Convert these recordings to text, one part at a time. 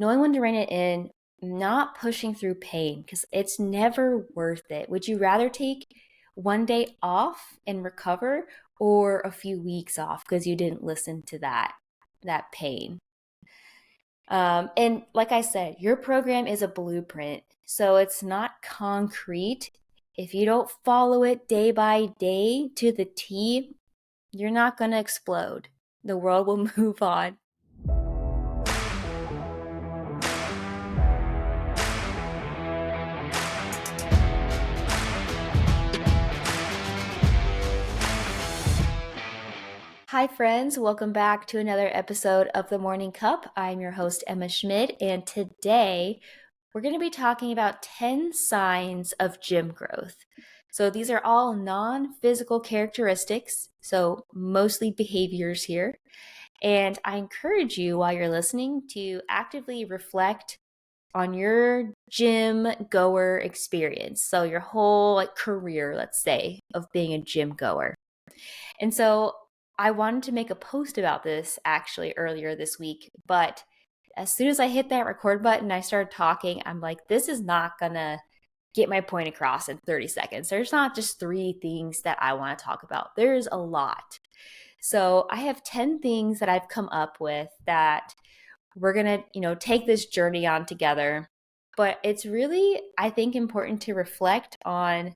knowing when to rein it in, not pushing through pain because it's never worth it. Would you rather take one day off and recover or a few weeks off because you didn't listen to that pain? And like I said, your program is a blueprint, so it's not concrete. If you don't follow it day by day to the T, you're not going to explode. The world will move on. Hi, friends. Welcome back to another episode of The Morning Cup. I'm your host, Emma Schmid, and today we're going to be talking about 10 signs of gym growth. So these are all non-physical characteristics, so mostly behaviors here. And I encourage you while you're listening to actively reflect on your gym goer experience. So your whole career, let's say, of being a gym goer. And so I wanted to make a post about this actually earlier this week, but as soon as I hit that record button, I started talking. I'm like, this is not gonna get my point across in 30 seconds. There's not just three things that I want to talk about. There's a lot. So I have 10 things that I've come up with that we're gonna, take this journey on together. But it's really, I think, important to reflect on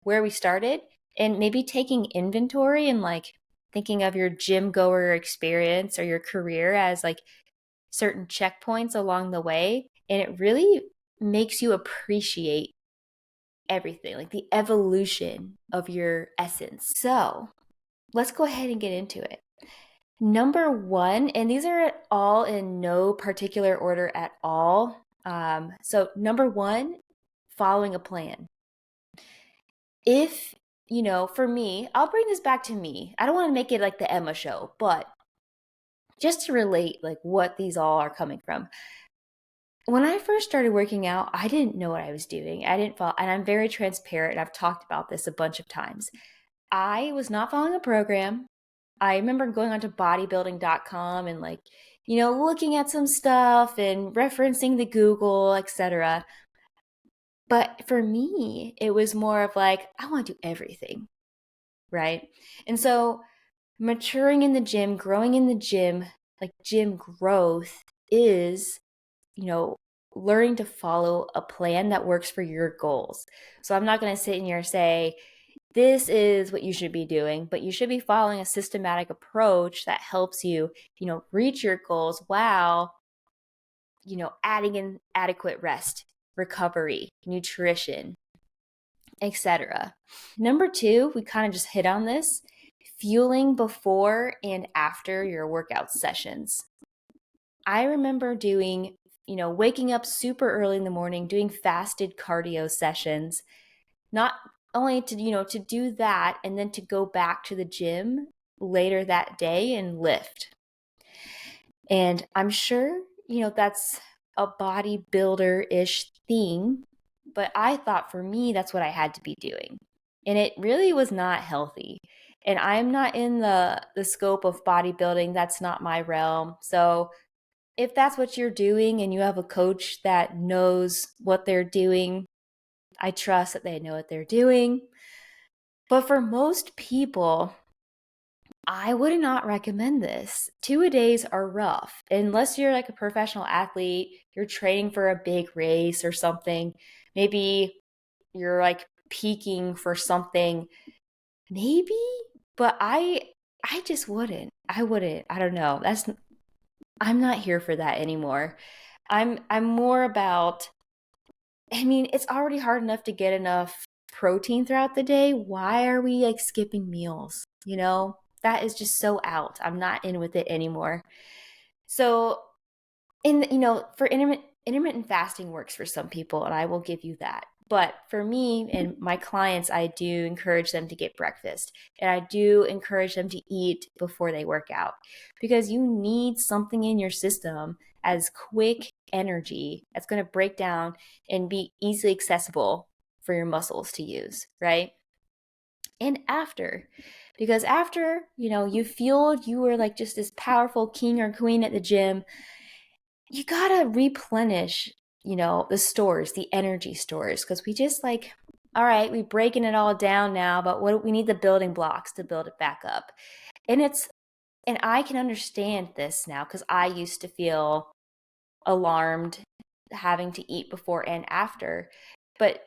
where we started and maybe taking inventory and like thinking of your gym goer experience or your career as like certain checkpoints along the way. And it really makes you appreciate everything, like the evolution of your essence. So let's go ahead and get into it. Number one, and these are all in no particular order at all. So, number one, following a plan. If, for me, I'll bring this back to me. I don't want to make it like the Emma show, but just to relate like what these all are coming from. When I first started working out, I didn't know what I was doing. I didn't follow, and I'm very transparent. I've talked about this a bunch of times. I was not following a program. I remember going onto bodybuilding.com and like, looking at some stuff and referencing the Google, etc. But for me, it was more of like, I want to do everything, right? And so maturing in the gym, growing in the gym, like gym growth is, you know, learning to follow a plan that works for your goals. So I'm not going to sit in here and say, this is what you should be doing, but you should be following a systematic approach that helps you, reach your goals while, adding in adequate rest, recovery, nutrition, etc. Number two, we kind of just hit on this, fueling before and after your workout sessions. I remember doing, waking up super early in the morning, doing fasted cardio sessions, not only to, to do that and then to go back to the gym later that day and lift. And I'm sure, that's a bodybuilder-ish thing, but I thought for me, that's what I had to be doing. And it really was not healthy. And I'm not in the scope of bodybuilding. That's not my realm. So if that's what you're doing and you have a coach that knows what they're doing, I trust that they know what they're doing. But for most people, I would not recommend this. 2-a-days are rough. Unless you're like a professional athlete, you're training for a big race or something. Maybe you're like peaking for something. Maybe, but I just wouldn't. I wouldn't. I don't know. I'm not here for that anymore. I'm more about, it's already hard enough to get enough protein throughout the day. Why are we like skipping meals? That is just so out. I'm not in with it anymore. So, for intermittent fasting works for some people, and I will give you that. But for me and my clients, I do encourage them to get breakfast, and I do encourage them to eat before they work out because you need something in your system as quick energy that's going to break down and be easily accessible for your muscles to use, right? And after, because after, you fueled, you were like just this powerful king or queen at the gym. you gotta replenish, the stores, the energy stores, because we just like, all right, we're breaking it all down now, but what we need the building blocks to build it back up. And I can understand this now because I used to feel alarmed having to eat before and after. But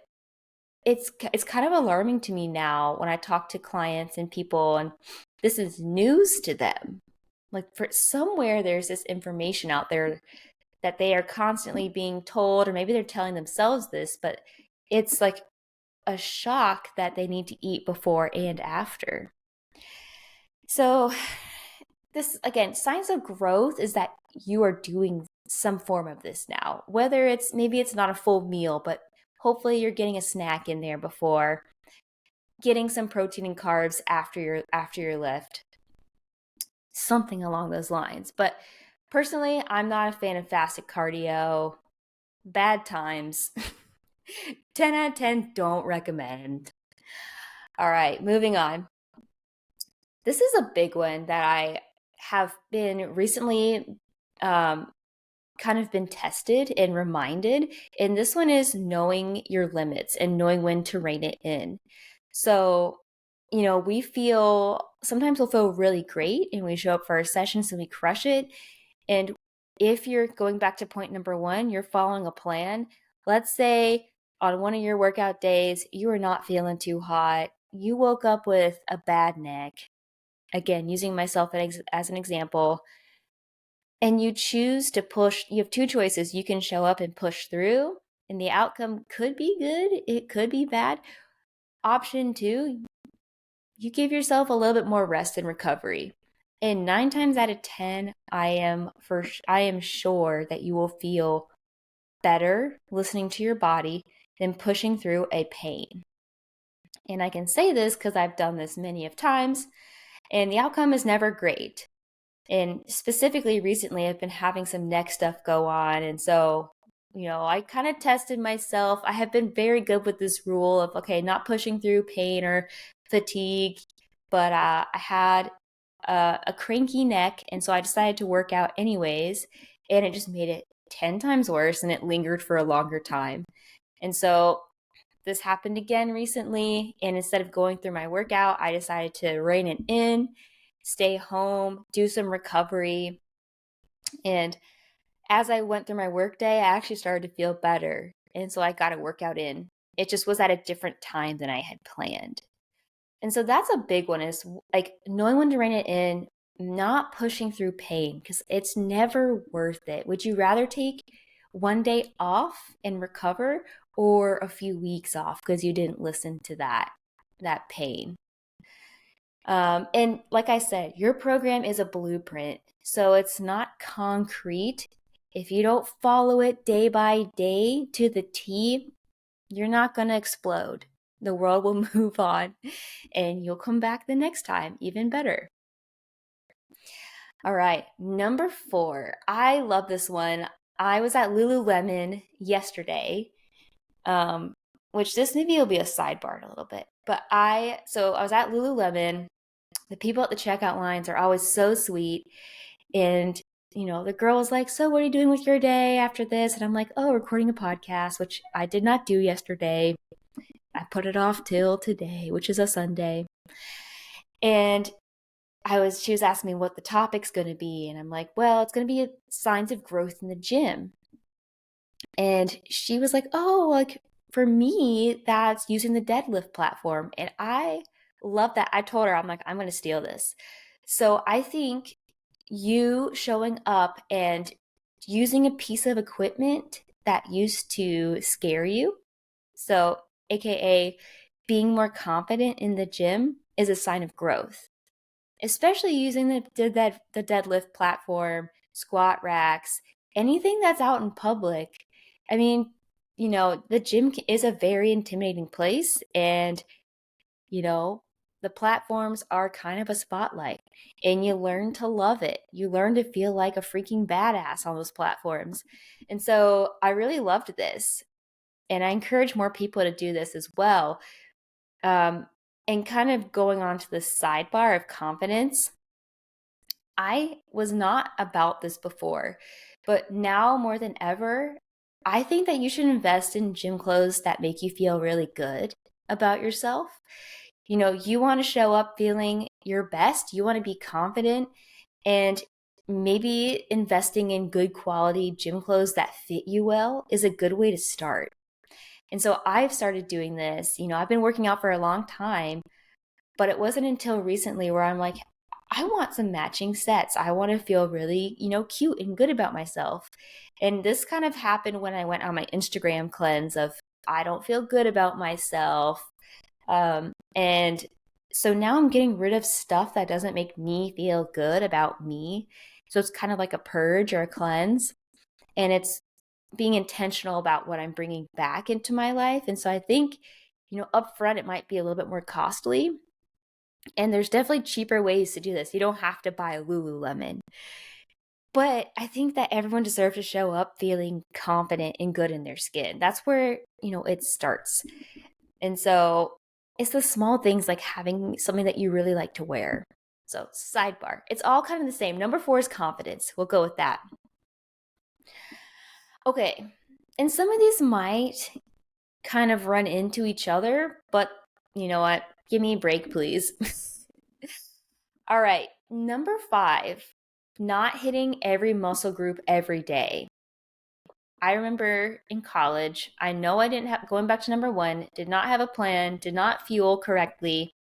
it's kind of alarming to me now when I talk to clients and people, and this is news to them. Like, for somewhere there's this information out there that they are constantly being told, or maybe they're telling themselves this, but it's like a shock that they need to eat before and after. So, this again, signs of growth is that you are doing some form of this now. Whether maybe it's not a full meal, but hopefully you're getting a snack in there before, getting some protein and carbs after your lift, something along those lines. But personally, I'm not a fan of fasted cardio. Bad times. 10 out of 10, don't recommend. All right, moving on. This is a big one that I have been recently kind of been tested and reminded. And this one is knowing your limits and knowing when to rein it in. So, sometimes we'll feel really great and we show up for our sessions and we crush it. And if you're going back to point number one, you're following a plan. Let's say on one of your workout days, you are not feeling too hot. You woke up with a bad neck. Again, using myself as an example, and you choose to push. You have two choices. You can show up and push through, and the outcome could be good, it could be bad. Option two, you give yourself a little bit more rest and recovery. And 9 times out of 10, I am sure that you will feel better listening to your body than pushing through a pain. And I can say this because I've done this many of times, and the outcome is never great. And specifically recently, I've been having some neck stuff go on. And so, I kind of tested myself. I have been very good with this rule of, okay, not pushing through pain or fatigue. But I had a cranky neck. And so I decided to work out anyways. And it just made it 10 times worse, and it lingered for a longer time. And so this happened again recently. And instead of going through my workout, I decided to rein it in, stay home, do some recovery. And as I went through my workday, I actually started to feel better. And so I got a workout in. It just was at a different time than I had planned. And so that's a big one, is like knowing when to rein it in, not pushing through pain, because it's never worth it. Would you rather take one day off and recover, or a few weeks off because you didn't listen to that pain? And like I said, your program is a blueprint, so it's not concrete. If you don't follow it day by day to the T, you're not going to explode. The world will move on, and you'll come back the next time even better. All right, number 4. I love this one. I was at Lululemon yesterday, um, which this maybe will be a sidebar in a little bit. But I was at Lululemon. The people at the checkout lines are always so sweet. And, the girl was like, so what are you doing with your day after this? And I'm like, oh, recording a podcast, which I did not do yesterday. I put it off till today, which is a Sunday. And she was asking me what the topic's going to be. And I'm like, well, it's going to be signs of growth in the gym. And she was like, oh, like for me, that's using the deadlift platform. And I love that. I told her, I'm like, I'm going to steal this. So I think you showing up and using a piece of equipment that used to scare you, so AKA being more confident in the gym, is a sign of growth, especially using the deadlift platform, squat racks, anything that's out in public. I mean, the gym is a very intimidating place, and the platforms are kind of a spotlight, and you learn to love it. You learn to feel like a freaking badass on those platforms. And so I really loved this, and I encourage more people to do this as well. And kind of going on to the sidebar of confidence, I was not about this before. But now more than ever, I think that you should invest in gym clothes that make you feel really good about yourself. You want to show up feeling your best, you want to be confident, and maybe investing in good quality gym clothes that fit you well is a good way to start. And so I've started doing this. I've been working out for a long time, but it wasn't until recently where I'm like, I want some matching sets. I want to feel really, cute and good about myself. And this kind of happened when I went on my Instagram cleanse of I don't feel good about myself. And so now I'm getting rid of stuff that doesn't make me feel good about me. So it's kind of like a purge or a cleanse. And it's being intentional about what I'm bringing back into my life. And so I think, up front, it might be a little bit more costly. And there's definitely cheaper ways to do this. You don't have to buy a Lululemon. But I think that everyone deserves to show up feeling confident and good in their skin. That's where, it starts. And so it's the small things like having something that you really like to wear. So, sidebar. It's all kind of the same. Number 4 is confidence. We'll go with that. Okay. And some of these might kind of run into each other, but you know what? Give me a break, please. All right. Number 5, not hitting every muscle group every day. I remember in college, I know I didn't have, going back to number 1, did not have a plan, did not fuel correctly.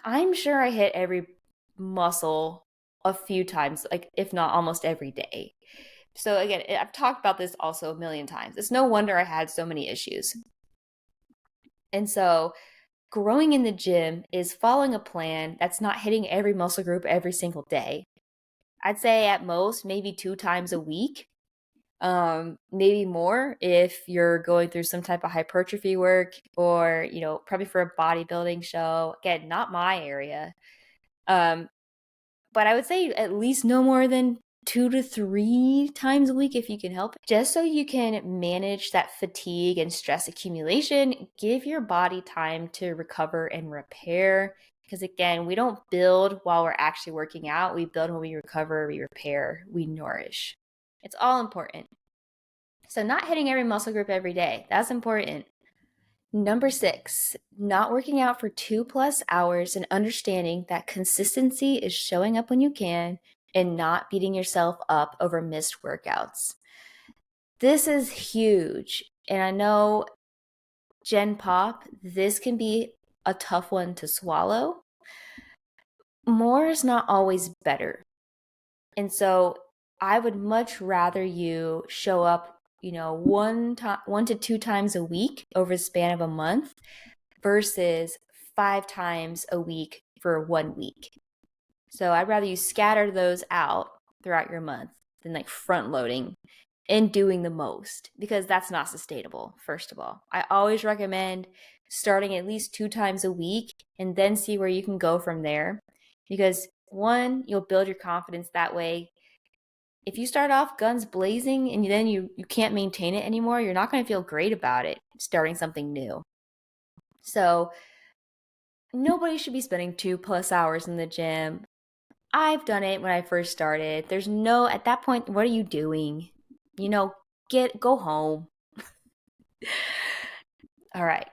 I'm sure I hit every muscle a few times, like if not almost every day. So again, I've talked about this also a million times. It's no wonder I had so many issues. And so growing in the gym is following a plan that's not hitting every muscle group every single day. I'd say at most, maybe 2 times a week. Maybe more if you're going through some type of hypertrophy work or, probably for a bodybuilding show. Again, not my area. But I would say at least no more than 2 to 3 times a week if you can help it. Just so you can manage that fatigue and stress accumulation, give your body time to recover and repair. Because again, we don't build while we're actually working out. We build when we recover, we repair, we nourish. It's all important. So not hitting every muscle group every day, that's important. Number 6, not working out for 2+ hours and understanding that consistency is showing up when you can and not beating yourself up over missed workouts. This is huge. And I know, Gen Pop, this can be a tough one to swallow. More is not always better. And so I would much rather you show up, 1 to 2 times a week over the span of a month versus 5 times a week for 1 week. So I'd rather you scatter those out throughout your month than like front loading and doing the most, because that's not sustainable. First of all, I always recommend starting at least 2 times a week and then see where you can go from there. Because 1, you'll build your confidence that way. If you start off guns blazing and then you can't maintain it anymore, you're not going to feel great about it starting something new. So nobody should be spending 2+ hours in the gym. I've done it when I first started. At that point, what are you doing? Go home. All right.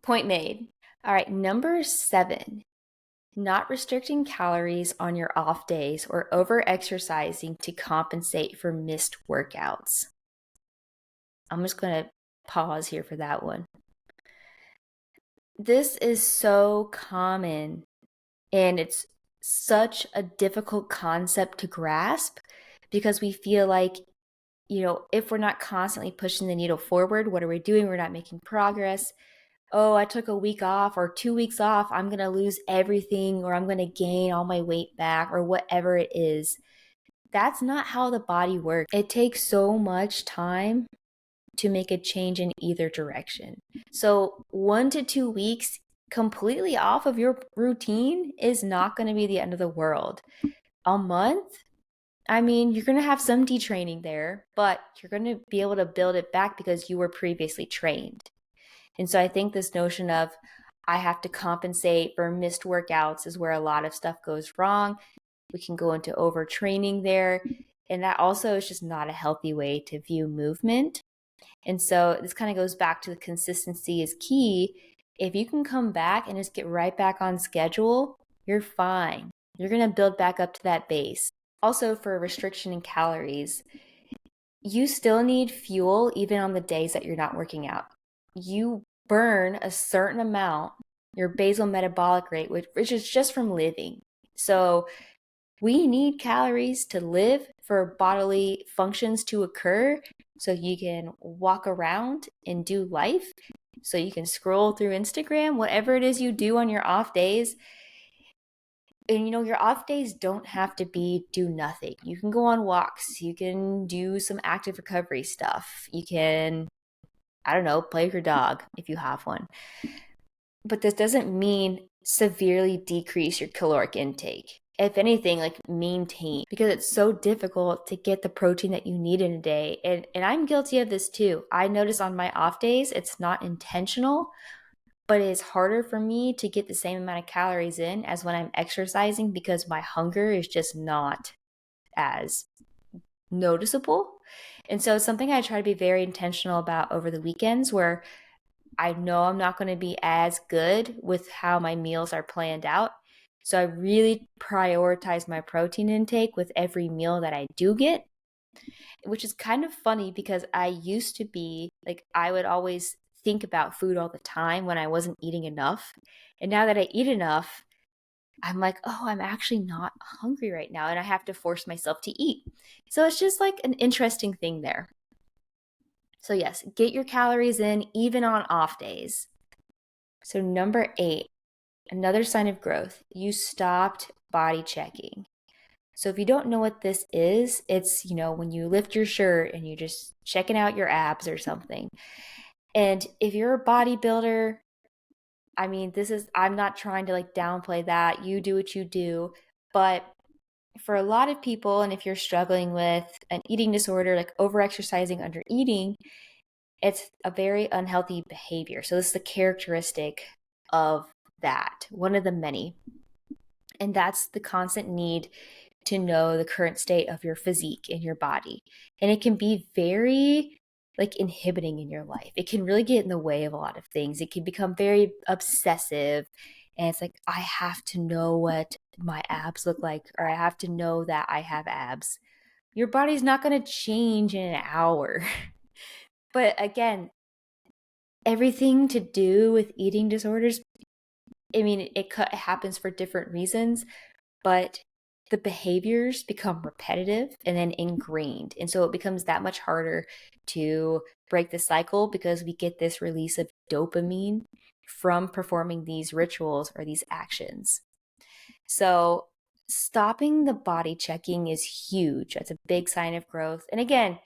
Point made. All right. Number 7, not restricting calories on your off days or over exercising to compensate for missed workouts. I'm just going to pause here for that one. This is so common, and it's such a difficult concept to grasp because we feel like, if we're not constantly pushing the needle forward, what are we doing? We're not making progress. Oh, I took a week off or 2 weeks off, I'm going to lose everything, or I'm going to gain all my weight back, or whatever it is. That's not how the body works. It takes so much time to make a change in either direction. So 1 to 2 weeks completely off of your routine is not going to be the end of the world. A month, you're going to have some detraining there, but you're going to be able to build it back because you were previously trained. And so I think this notion of I have to compensate for missed workouts is where a lot of stuff goes wrong. We can go into overtraining there. And that also is just not a healthy way to view movement. And so this kind of goes back to the consistency is key. If you can come back and just get right back on schedule, you're fine. You're going to build back up to that base. Also, for restriction in calories, you still need fuel even on the days that you're not working out. You burn a certain amount, your basal metabolic rate, which is just from living. So we need calories to live, for bodily functions to occur, so you can walk around and do life, so you can scroll through Instagram, whatever it is you do on your off days. And your off days don't have to be do nothing. You can go on walks. You can do some active recovery stuff. You can, I don't know, play with your dog if you have one. But this doesn't mean severely decrease your caloric intake. If anything, like maintain, because it's so difficult to get the protein that you need in a day. And I'm guilty of this too. I notice on my off days, it's not intentional, but it's harder for me to get the same amount of calories in as when I'm exercising, because my hunger is just not as noticeable. And so it's something I try to be very intentional about over the weekends, where I know I'm not going to be as good with how my meals are planned out. So I really prioritize my protein intake with every meal that I do get, which is kind of funny because I used to be like, I would always think about food all the time when I wasn't eating enough. And now that I eat enough, I'm like, oh, I'm actually not hungry right now. And I have to force myself to eat. So it's just like an interesting thing there. So, yes, get your calories in even on off days. So, number 8, another sign of growth, you stopped body checking. So, if you don't know what this is, it's, when you lift your shirt and you're just checking out your abs or something. And if you're a bodybuilder, I mean, I'm not trying to like downplay that. You do what you do. But for a lot of people, and if you're struggling with an eating disorder, like overexercising, under eating, it's a very unhealthy behavior. So this is a characteristic of that, one of the many. And that's the constant need to know the current state of your physique in your body. And it can be very like inhibiting in your life. It can really get in the way of a lot of things. It can become very obsessive. And it's like, I have to know what my abs look like, or I have to know that I have abs. Your body's not going to change in an hour. But again, everything to do with eating disorders, I mean, it happens for different reasons, but the behaviors become repetitive and then ingrained. And so it becomes that much harder to break the cycle, because we get this release of dopamine from performing these rituals or these actions. So stopping the body checking is huge. That's a big sign of growth. And again,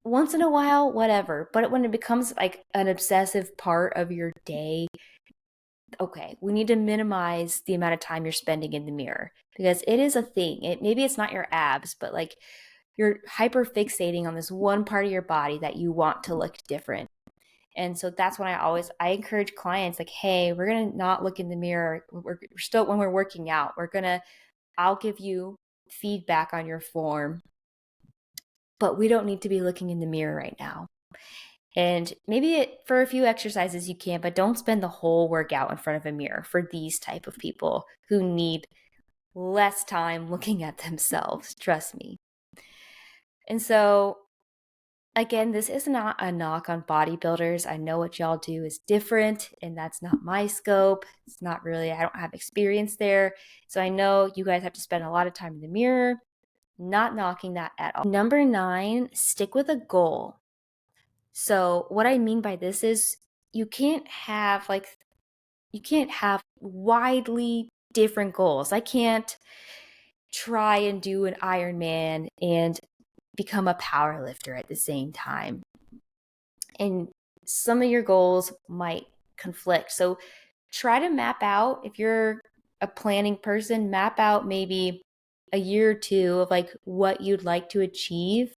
once in a while, whatever. But when it becomes like an obsessive part of your day, okay, we need to minimize the amount of time you're spending in the mirror, because it is a thing. Maybe it's not your abs, but like you're hyper fixating on this one part of your body that you want to look different. And so that's when I encourage clients, like, hey, we're going to not look in the mirror. We're still, when we're working out, I'll give you feedback on your form, but we don't need to be looking in the mirror right now. And maybe for a few exercises you can, but don't spend the whole workout in front of a mirror for these type of people who need less time looking at themselves. Trust me. And so, again, this is not a knock on bodybuilders. I know what y'all do is different, and that's not my scope. It's not really, I don't have experience there. So I know you guys have to spend a lot of time in the mirror. Not knocking that at all. Number 9, stick with a goal. So what I mean by this is you can't have widely different goals. I can't try and do an Ironman and become a power lifter at the same time. And some of your goals might conflict. So try to map out, if you're a planning person, map out maybe a year or two of like what you'd like to achieve,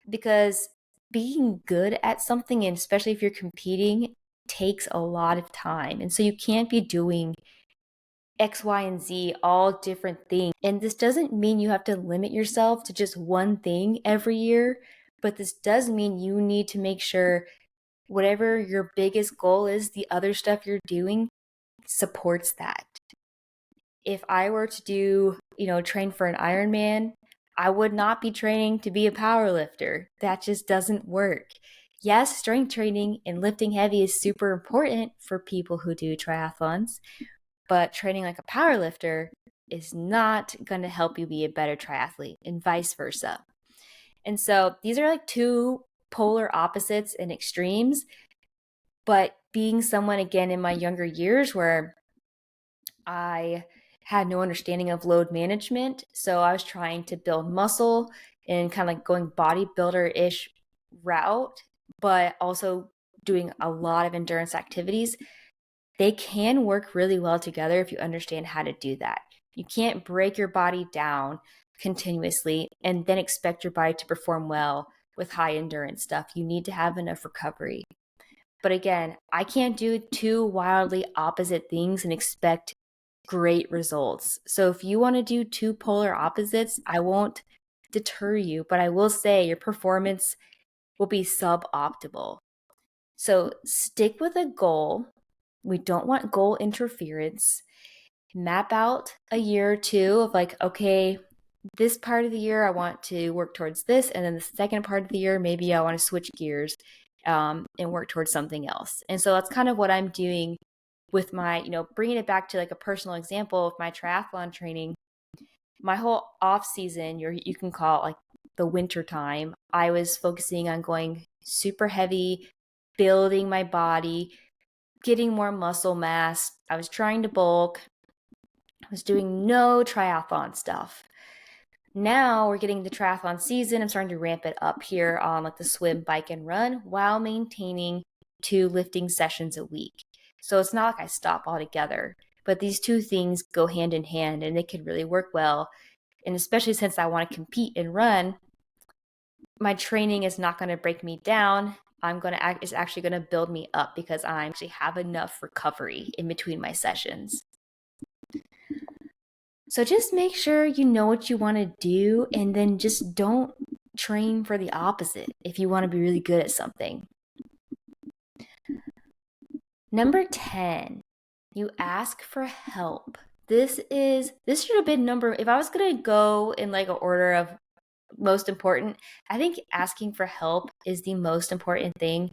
because being good at something, and especially if you're competing, takes a lot of time. And so you can't be doing X, Y, and Z, all different things. And this doesn't mean you have to limit yourself to just one thing every year, but this does mean you need to make sure whatever your biggest goal is, the other stuff you're doing supports that. If I were to do, train for an Ironman, I would not be training to be a power lifter. That just doesn't work. Yes, strength training and lifting heavy is super important for people who do triathlons, but training like a power lifter is not going to help you be a better triathlete, and vice versa. And so these are like two polar opposites and extremes. But being someone, again, in my younger years where I had no understanding of load management, so I was trying to build muscle and kind of like going bodybuilder-ish route, but also doing a lot of endurance activities. They can work really well together if you understand how to do that. You can't break your body down continuously and then expect your body to perform well with high endurance stuff. You need to have enough recovery. But again, I can't do two wildly opposite things and expect great results. So if you want to do two polar opposites, I won't deter you, but I will say your performance will be suboptimal. So stick with a goal. We don't want goal interference. Map out a year or two of like, okay, this part of the year I want to work towards this, and then the second part of the year maybe I want to switch gears and work towards something else. And so that's kind of what I'm doing with my, bringing it back to like a personal example of my triathlon training. My whole off season, you can call it like the winter time, I was focusing on going super heavy, building my body, getting more muscle mass. I was trying to bulk. I was doing no triathlon stuff. Now we're getting the triathlon season. I'm starting to ramp it up here on like the swim, bike, and run while maintaining 2 lifting sessions a week. So it's not like I stop altogether, but these two things go hand in hand and they can really work well. And especially since I want to compete and run, my training is not going to break me down. It's actually going to build me up because I actually have enough recovery in between my sessions. So just make sure you know what you want to do, and then just don't train for the opposite if you want to be really good at something. Number 10, you ask for help. This should have been if I was going to go in like an order of most important, I think asking for help is the most important thing.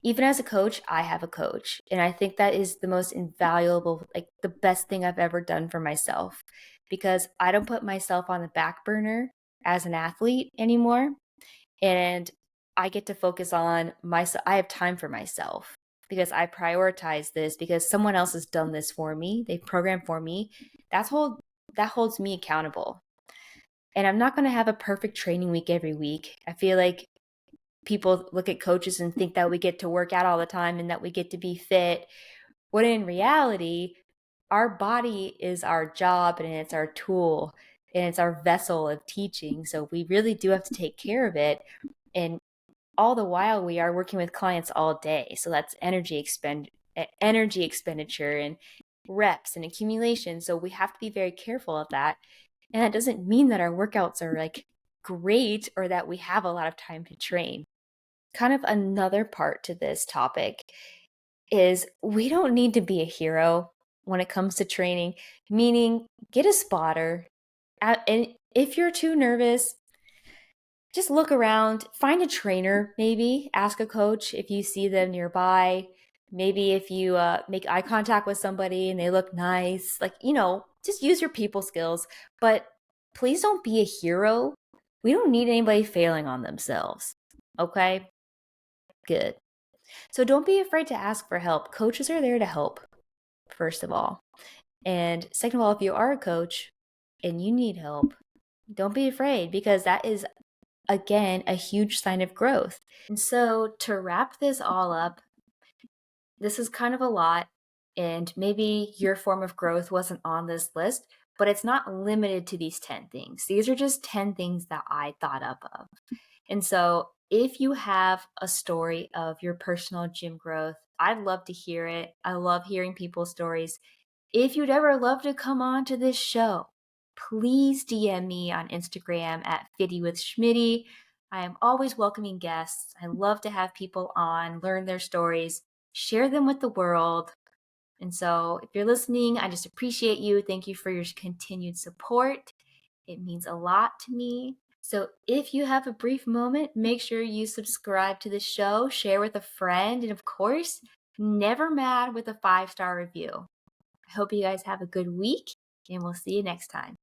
Even as a coach, I have a coach. And I think that is the most invaluable, like the best thing I've ever done for myself, because I don't put myself on the back burner as an athlete anymore. And I get to focus on myself. I have time for myself because I prioritize this because someone else has done this for me. They programmed for me. That holds me accountable. And I'm not going to have a perfect training week every week. I feel like people look at coaches and think that we get to work out all the time and that we get to be fit, when in reality, our body is our job and it's our tool and it's our vessel of teaching. So we really do have to take care of it. And all the while we are working with clients all day. So that's energy expenditure and reps and accumulation. So we have to be very careful of that. And that doesn't mean that our workouts are like great or that we have a lot of time to train. Kind of another part to this topic is we don't need to be a hero when it comes to training, meaning get a spotter. And if you're too nervous, just look around, find a trainer, maybe ask a coach if you see them nearby. Maybe if you make eye contact with somebody and they look nice, like, just use your people skills. But please don't be a hero. We don't need anybody failing on themselves. Okay? Good. So don't be afraid to ask for help. Coaches are there to help, first of all. And second of all, if you are a coach and you need help, don't be afraid, because that is, again, a huge sign of growth. And so to wrap this all up, this is kind of a lot, and maybe your form of growth wasn't on this list, but it's not limited to these 10 things. These are just 10 things that I thought up of. And so if you have a story of your personal gym growth, I'd love to hear it. I love hearing people's stories. if you'd ever love to come on to this show, please DM me on Instagram at fittywithschmiddy. I am always welcoming guests. I love to have people on, learn their stories, share them with the world. And so if you're listening, I just appreciate you. Thank you for your continued support. It means a lot to me. So if you have a brief moment, make sure you subscribe to the show, share with a friend, and of course, never mad with a 5-star review. I hope you guys have a good week, and we'll see you next time.